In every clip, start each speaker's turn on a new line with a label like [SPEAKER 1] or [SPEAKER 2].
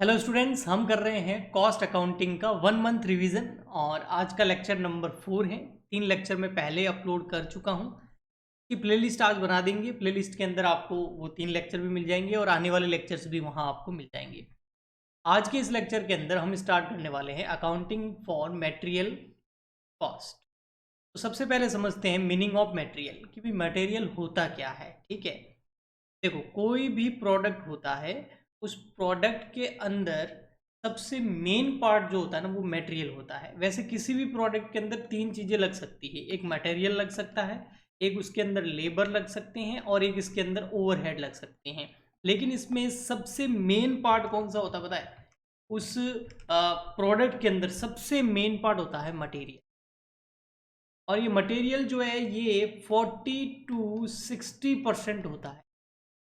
[SPEAKER 1] Hello students, हम कर रहे हैं कॉस्ट अकाउंटिंग का 1 मंथ रिवीजन और आज का लेक्चर नंबर 4 है। 3 लेक्चर मैं पहले अपलोड कर चुका हूं कि प्लेलिस्ट आज बना देंगे। प्लेलिस्ट के अंदर आपको वो 3 लेक्चर भी मिल जाएंगे और आने वाले लेक्चर्स भी वहां आपको मिल जाएंगे। आज के इस लेक्चर के अंदर हम स्टार्ट करने वाले हैं अकाउंटिंग फॉर मटेरियल कॉस्ट। तो सबसे पहले समझते हैं मीनिंग ऑफ मटेरियल कि भाई मटेरियल होता क्या है। ठीक है, देखो कोई भी प्रोडक्ट होता है, उस प्रोडक्ट के अंदर सबसे मेन पार्ट जो होता है ना वो मटेरियल होता है। वैसे किसी भी प्रोडक्ट के अंदर 3 चीज़ें लग सकती है, एक मटेरियल लग सकता है, एक उसके अंदर लेबर लग सकते हैं और एक इसके अंदर ओवरहेड लग सकते हैं। लेकिन इसमें सबसे मेन पार्ट कौन सा होता है पता है? उस प्रोडक्ट के अंदर सबसे मेन पार्ट होता है मटेरियल। और ये मटेरियल जो है ये 40 to 60% होता है।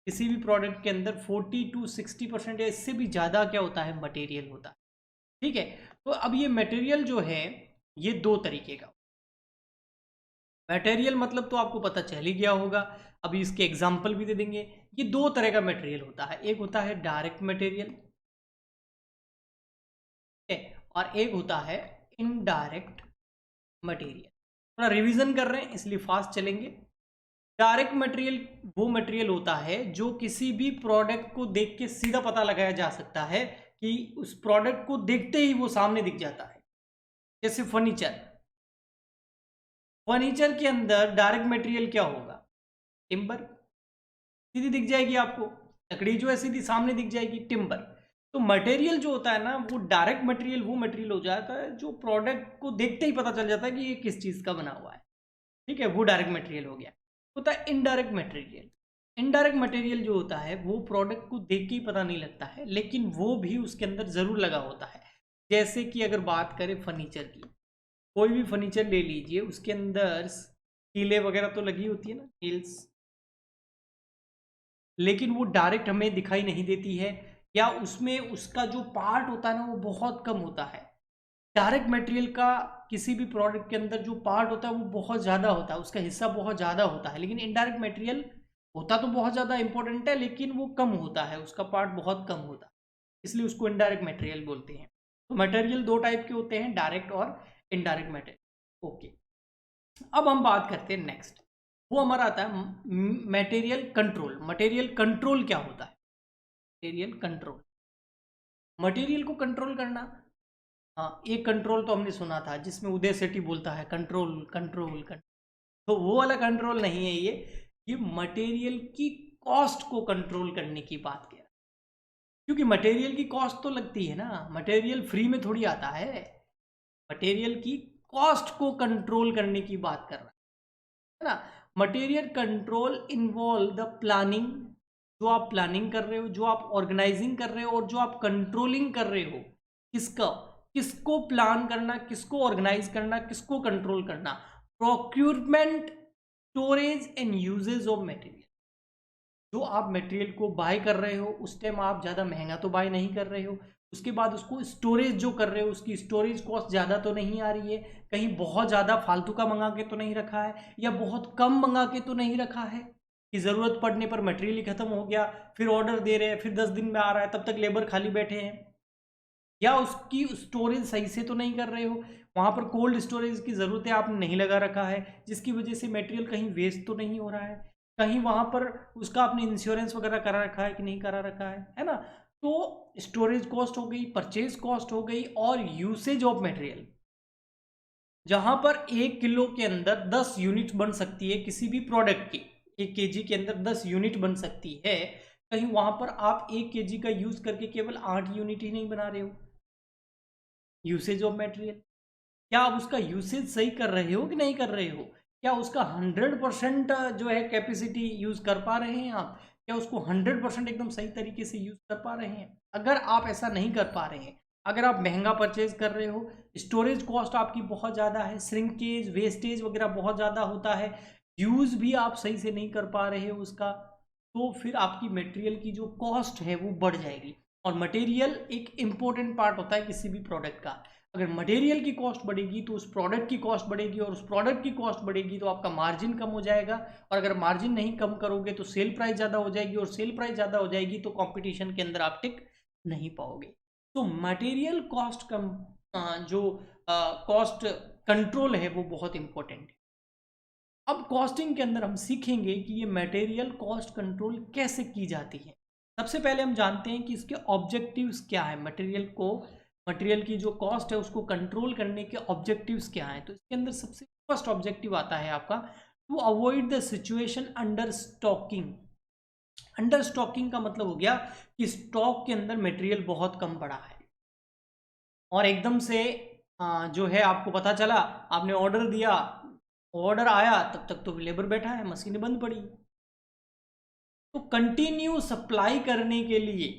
[SPEAKER 1] किसी भी प्रोडक्ट के अंदर 40 to 60% या इससे भी ज़्यादा क्या होता है, मटेरियल होता है। ठीक है, तो अब ये मटेरियल जो है ये 2 तरीके का मटेरियल, मतलब तो आपको पता चल ही गया होगा। अभी इसके एग्जाम्पल भी दे देंगे। ये 2 तरह का मटेरियल होता है, एक होता है डायरेक्ट मटेरियल और एक होता है इनडायरेक्ट मटेरियल। थोड़ा रिवीजन कर रहे हैं इसलिए फास्ट चलेंगे। डायरेक्ट मटेरियल वो मटेरियल होता है जो किसी भी प्रोडक्ट को देख के सीधा पता लगाया जा सकता है कि उस प्रोडक्ट को देखते ही वो सामने दिख जाता है। जैसे फर्नीचर, फर्नीचर के अंदर डायरेक्ट मटेरियल क्या होगा? टिम्बर, सीधी दिख जाएगी आपको। लकड़ी जो है सीधी सामने दिख जाएगी, टिम्बर। तो मटेरियल जो होता है ना वो डायरेक्ट मटेरियल वो मटेरियल हो जाता है जो प्रोडक्ट को देखते ही पता चल जाता है कि ये किस चीज का बना हुआ है। ठीक है, वो डायरेक्ट मटेरियल हो गया। होता है इनडायरेक्ट मटेरियल। इनडायरेक्ट मटेरियल जो होता है वो प्रोडक्ट को देख के ही पता नहीं लगता है, लेकिन वो भी उसके अंदर जरूर लगा होता है। जैसे कि अगर बात करें फर्नीचर की, कोई भी फर्नीचर ले लीजिए, उसके अंदर कीलें वगैरह तो लगी होती है ना, हील्स, लेकिन वो डायरेक्ट हमें दिखाई नहीं देती है, या उसमें उसका जो पार्ट होता है ना वो बहुत कम होता है। डायरेक्ट मटेरियल का किसी भी प्रोडक्ट के अंदर जो पार्ट होता है वो बहुत ज़्यादा होता है, उसका हिस्सा बहुत ज़्यादा होता है। लेकिन इनडायरेक्ट मटेरियल होता तो बहुत ज़्यादा इंपॉर्टेंट है, लेकिन वो कम होता है, उसका पार्ट बहुत कम होता है, इसलिए उसको इनडायरेक्ट मटेरियल बोलते हैं। तो मटेरियल 2 टाइप के होते हैं, डायरेक्ट और इनडायरेक्ट मटेरियल। ओके, अब हम बात करते हैं नेक्स्ट। वो हमारा आता है मटेरियल कंट्रोल। मटेरियल कंट्रोल क्या होता है? मटेरियल कंट्रोल, मटेरियल को कंट्रोल करना। हाँ, एक कंट्रोल तो हमने सुना था जिसमें उदय सेठी बोलता है कंट्रोल कंट्रोल कंट्रोल। तो वो वाला कंट्रोल नहीं है ये मटेरियल की कॉस्ट को कंट्रोल करने की बात किया। क्योंकि मटेरियल की कॉस्ट तो लगती है ना, मटेरियल फ्री में थोड़ी आता है। मटेरियल की कॉस्ट को कंट्रोल करने की बात कर रहा है ना। Material control involve the planning, जो आप प्लानिंग कर रहे हो, जो आप ऑर्गेनाइजिंग कर रहे हो और जो आप कंट्रोलिंग कर रहे हो। किसका? किसको प्लान करना, किसको ऑर्गेनाइज करना, किसको कंट्रोल करना? Procurement, storage and usage of material. जो आप मटेरियल को बाय कर रहे हो उस टाइम आप ज़्यादा महंगा तो बाय नहीं कर रहे हो, उसके बाद उसको स्टोरेज जो कर रहे हो उसकी स्टोरेज कॉस्ट ज़्यादा तो नहीं आ रही है, कहीं बहुत ज़्यादा फालतू का मंगा के तो नहीं रखा है, या बहुत कम मंगा के तो नहीं रखा है कि ज़रूरत पड़ने पर मटेरियल ही खत्म हो गया, फिर ऑर्डर दे रहे हैं, फिर 10 दिन में आ रहा है, तब तक लेबर खाली बैठे हैं। या उसकी स्टोरेज सही से तो नहीं कर रहे हो, वहाँ पर कोल्ड स्टोरेज की ज़रूरत है आपने नहीं लगा रखा है, जिसकी वजह से मटेरियल कहीं वेस्ट तो नहीं हो रहा है, कहीं वहाँ पर उसका आपने इंश्योरेंस वगैरह करा रखा है कि नहीं करा रखा है ना। तो स्टोरेज कॉस्ट हो गई, परचेज कॉस्ट हो गई, और यूसेज ऑफ मटेरियल। जहाँ पर 1 किलो के अंदर 10 यूनिट बन सकती है किसी भी प्रोडक्ट की, 1 केजी के अंदर 10 यूनिट बन सकती है, कहीं वहाँ पर आप 1 केजी का यूज़ करके केवल 8 यूनिट ही नहीं बना रहे हो। यूसेज ऑफ मटेरियल, क्या आप उसका यूसेज सही कर रहे हो कि नहीं कर रहे हो? क्या उसका 100% जो है कैपेसिटी यूज़ कर पा रहे हैं आप? क्या उसको 100% एकदम सही तरीके से यूज़ कर पा रहे हैं? अगर आप ऐसा नहीं कर पा रहे हैं, अगर आप महंगा परचेज कर रहे हो, स्टोरेज कॉस्ट आपकी बहुत ज़्यादा है, श्रिंकेज वेस्टेज वगैरह बहुत ज़्यादा होता है, यूज़ भी आप सही से नहीं कर पा रहे हो उसका, तो फिर आपकी मटेरियल की जो कॉस्ट है वो बढ़ जाएगी। और मटेरियल एक इम्पोर्टेंट पार्ट होता है किसी भी प्रोडक्ट का। अगर मटेरियल की कॉस्ट बढ़ेगी तो उस प्रोडक्ट की कॉस्ट बढ़ेगी, और उस प्रोडक्ट की कॉस्ट बढ़ेगी तो आपका मार्जिन कम हो जाएगा, और अगर मार्जिन नहीं कम करोगे तो सेल प्राइस ज़्यादा हो जाएगी, और सेल प्राइस ज़्यादा हो जाएगी तो कंपटीशन के अंदर आप टिक नहीं पाओगे। तो मटेरियल कॉस्ट कम जो कॉस्ट कंट्रोल है वो बहुत इंपॉर्टेंट है। अब कॉस्टिंग के अंदर हम सीखेंगे कि ये मटेरियल कॉस्ट कंट्रोल कैसे की जाती है। सबसे पहले हम जानते हैं कि इसके ऑब्जेक्टिव्स क्या है, मटेरियल की जो कॉस्ट है उसको कंट्रोल करने के ऑब्जेक्टिव्स क्या हैं। तो इसके अंदर सबसे फर्स्ट ऑब्जेक्टिव आता है आपका to avoid the situation understocking. Understocking का मतलब हो गया कि स्टॉक के अंदर मटेरियल बहुत कम पड़ा है और एकदम से जो है आपको पता चला, आपने ऑर्डर दिया, ऑर्डर आया तब तक तो लेबर बैठा है, मशीनें बंद पड़ी। तो कंटिन्यू सप्लाई करने के लिए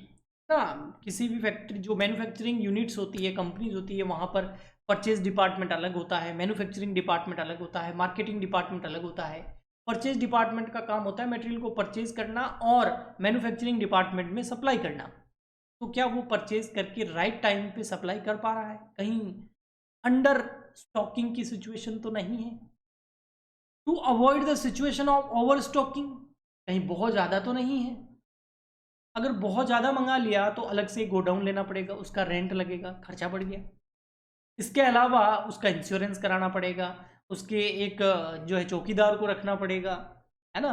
[SPEAKER 1] ना, किसी भी फैक्ट्री जो मैन्युफैक्चरिंग यूनिट्स होती है, कंपनीज होती है, वहाँ पर परचेज डिपार्टमेंट अलग होता है, मैन्युफैक्चरिंग डिपार्टमेंट अलग होता है, मार्केटिंग डिपार्टमेंट अलग होता है। परचेज डिपार्टमेंट का काम होता है मटेरियल को परचेज करना और मैन्युफैक्चरिंग डिपार्टमेंट में सप्लाई करना। तो क्या वो परचेज करके राइट टाइम पे सप्लाई कर पा रहा है? कहीं अंडर स्टॉकिंग की सिचुएशन तो नहीं है। To avoid the situation of overstocking, कहीं बहुत ज़्यादा तो नहीं है। अगर बहुत ज़्यादा मंगा लिया तो अलग से गोडाउन लेना पड़ेगा, उसका रेंट लगेगा, खर्चा बढ़ गया। इसके अलावा उसका इंश्योरेंस कराना पड़ेगा, उसके एक जो है चौकीदार को रखना पड़ेगा, है ना,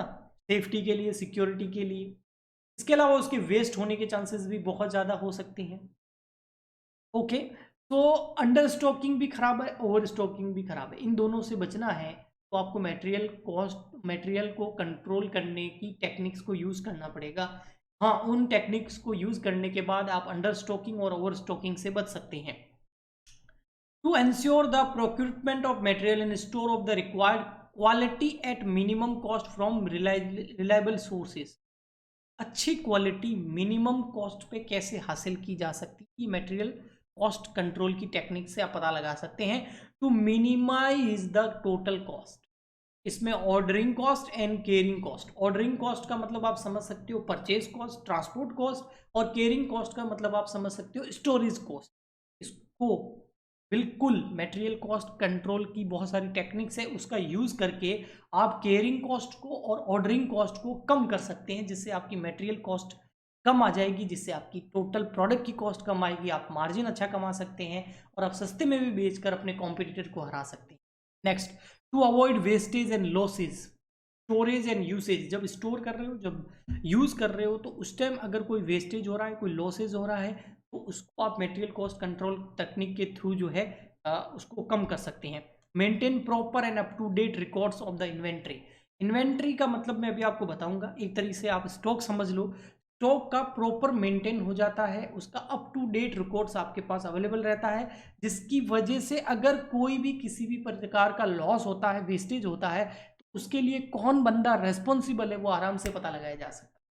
[SPEAKER 1] सेफ्टी के लिए, सिक्योरिटी के लिए। इसके अलावा उसके वेस्ट होने के चांसेस भी बहुत ज़्यादा हो सकते हैं। ओके, तो अंडर स्टॉकिंग भी खराब है, ओवर स्टॉकिंग भी खराब है। इन दोनों से बचना है तो आपको मटेरियल को कंट्रोल करने की टेक्निक्स को यूज़ करना पड़ेगा। हाँ, उन टेक्निक्स को यूज़ करने के बाद आप अंडर स्टॉकिंग और ओवर स्टॉकिंग से बच सकते हैं। To ensure the procurement of material in store of the required quality at minimum cost from reliable sources. अच्छी क्वालिटी मिनिमम कॉस्ट पे कैसे हासिल की जा सकती है, ये मटेरियल कॉस्ट कंट्रोल की टेक्निक से आप पता लगा सकते हैं। To minimise the total cost, इसमें ordering cost and carrying cost. Ordering cost का मतलब आप समझ सकते हो परचेज कॉस्ट, ट्रांसपोर्ट कॉस्ट, और केयरिंग कॉस्ट का मतलब आप समझ सकते हो स्टोरेज कॉस्ट। इसको बिल्कुल मटेरियल कॉस्ट कंट्रोल की बहुत सारी टेक्निक्स है, उसका यूज करके आप केयरिंग कॉस्ट को और ऑर्डरिंग कॉस्ट को कम कर सकते हैं, जिससे आपकी मटेरियल कॉस्ट कम आ जाएगी, जिससे आपकी टोटल प्रोडक्ट की कॉस्ट कम आएगी, आप मार्जिन अच्छा कमा सकते हैं और आप सस्ते में भी बेचकर अपने कॉम्पिटिटर को हरा सकते हैं। Next, to avoid wastage and losses, storage and usage. जब स्टोर कर रहे हो, जब यूज कर रहे हो, तो उस टाइम अगर कोई वेस्टेज हो रहा है, कोई लॉसेज हो रहा है, तो उसको आप मटेरियल कॉस्ट कंट्रोल तकनीक के थ्रू जो है उसको कम कर सकते हैं। Maintain proper and up to date records of the inventory. Inventory का मतलब मैं अभी आपको बताऊंगा, एक तरीके से आप स्टॉक समझ लो। स्टॉक का प्रॉपर मेंटेन हो जाता है, उसका अप टू डेट रिकॉर्ड्स आपके पास अवेलेबल रहता है, जिसकी वजह से अगर कोई भी किसी भी प्रकार का लॉस होता है, वेस्टेज होता है, तो उसके लिए कौन बंदा रेस्पॉन्सिबल है वो आराम से पता लगाया जा सकता है,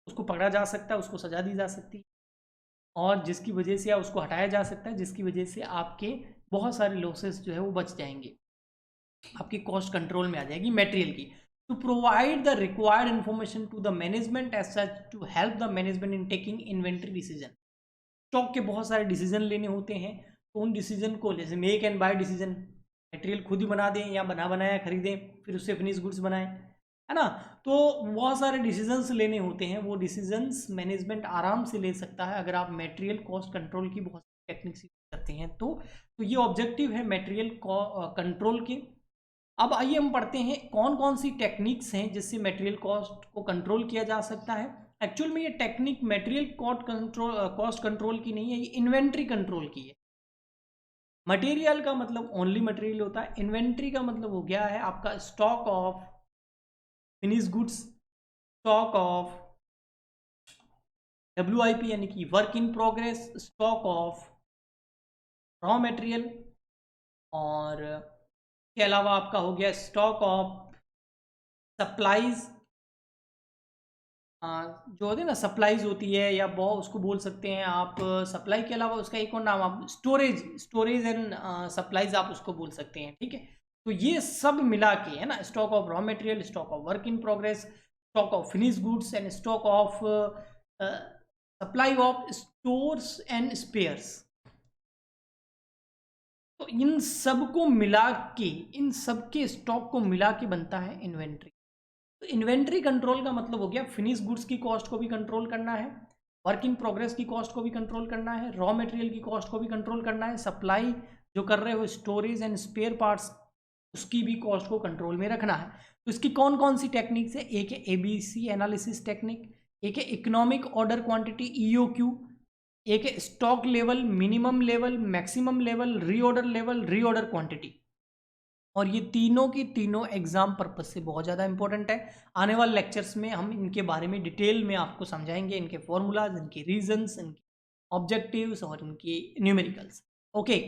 [SPEAKER 1] उसको पकड़ा जा सकता है, उसको सजा दी जा सकती है, और जिसकी वजह से उसको हटाया जा सकता है, जिसकी वजह से आपके बहुत सारे लॉसेस जो है वो बच जाएंगे, आपकी कॉस्ट कंट्रोल में आ जाएगी मटेरियल की। To provide the required information to the management as such to help the management in taking inventory decision. Stock के बहुत सारे डिसीजन लेने होते हैं, तो उन डिसीजन को, जैसे make and buy decision, material खुद ही बना दें या बना बनाया खरीदें फिर उससे फिनिश गुड्स बनाएं, है ना। तो बहुत सारे डिसीजंस लेने होते हैं, वो डिसीजंस मैनेजमेंट आराम से ले सकता है अगर आप मटेरियल कॉस्ट कंट्रोल की बहुत टेक्निक्स करते हैं। तो ये ऑब्जेक्टिव है मटेरियल कंट्रोल के। अब आइए हम पढ़ते हैं कौन कौन सी टेक्निक्स हैं जिससे मटेरियल कॉस्ट को कंट्रोल किया जा सकता है। एक्चुअल में ये टेक्निक मटेरियल कॉस्ट कंट्रोल की नहीं है, ये इन्वेंट्री कंट्रोल की है। मटेरियल का मतलब ओनली मटेरियल होता है, इन्वेंट्री का मतलब हो गया है आपका stock of finish goods, stock of WIP यानी कि work in progress, stock of raw material, और के अलावा आपका हो गया स्टॉक ऑफ सप्लाईज, जो होती है ना सप्लाईज होती है, या बहुत उसको बोल सकते हैं आप सप्लाई के अलावा उसका एक और नाम आप स्टोरेज एंड सप्लाईज आप उसको बोल सकते हैं, ठीक है। तो ये सब मिला के है ना, stock of raw material, stock of work in progress, stock of finish goods and stock of supply of stores and spheres. तो इन सबको मिला के, इन सबके स्टॉक को मिला के बनता है इन्वेंट्री। तो इन्वेंट्री कंट्रोल का मतलब हो गया फिनिश गुड्स की कॉस्ट को भी कंट्रोल करना है, वर्क इन प्रोग्रेस की कॉस्ट को भी कंट्रोल करना है, रॉ मटेरियल की कॉस्ट को भी कंट्रोल करना है, सप्लाई जो कर रहे हो स्टोरेज एंड स्पेयर पार्ट्स उसकी भी कॉस्ट को कंट्रोल में रखना है। तो इसकी कौन कौन सी टेक्निक्स है, एक है ABC एनालिसिस टेक्निक, एक है इकोनॉमिक ऑर्डर क्वांटिटी EOQ, एक है stock level, minimum level, maximum level, reorder quantity. और ये तीनों की तीनों एग्जाम पर्पज से बहुत ज़्यादा इंपॉर्टेंट है। आने वाले लेक्चर्स में हम इनके बारे में डिटेल में आपको समझाएंगे, इनके फॉर्मूलाज, इनके रीजंस, इनके ऑब्जेक्टिव्स और इनकी न्यूमेरिकल्स। ओके,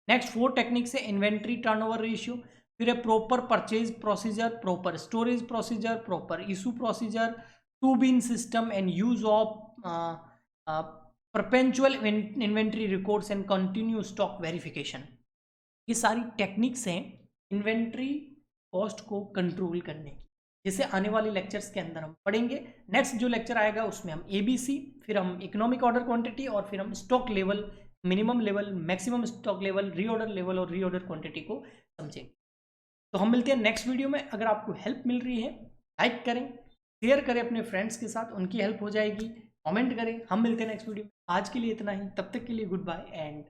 [SPEAKER 1] नेक्स्ट 4 टेक्निक्स है इन्वेंट्री टर्नओवर रेशियो, फिर है proper purchase procedure, proper storage procedure, proper issue procedure, two bin system and use of perpetual inventory records and continue stock verification. ये सारी techniques हैं inventory cost को control करने की, जिसे आने वाले लेक्चर्स के अंदर हम पढ़ेंगे। नेक्स्ट जो लेक्चर आएगा उसमें हम ABC, फिर हम इकोनॉमिक ऑर्डर क्वांटिटी और फिर हम stock level, minimum level, maximum stock level, reorder level और रीऑर्डर क्वांटिटी को समझेंगे। तो हम मिलते हैं नेक्स्ट वीडियो में। अगर आपको हेल्प मिल रही है लाइक करें, शेयर करें अपने फ्रेंड्स के साथ, उनकी हेल्प हो जाएगी, कमेंट करें। हम मिलते हैं नेक्स्ट वीडियो में। आज के लिए इतना ही, तब तक के लिए गुड बाय एंड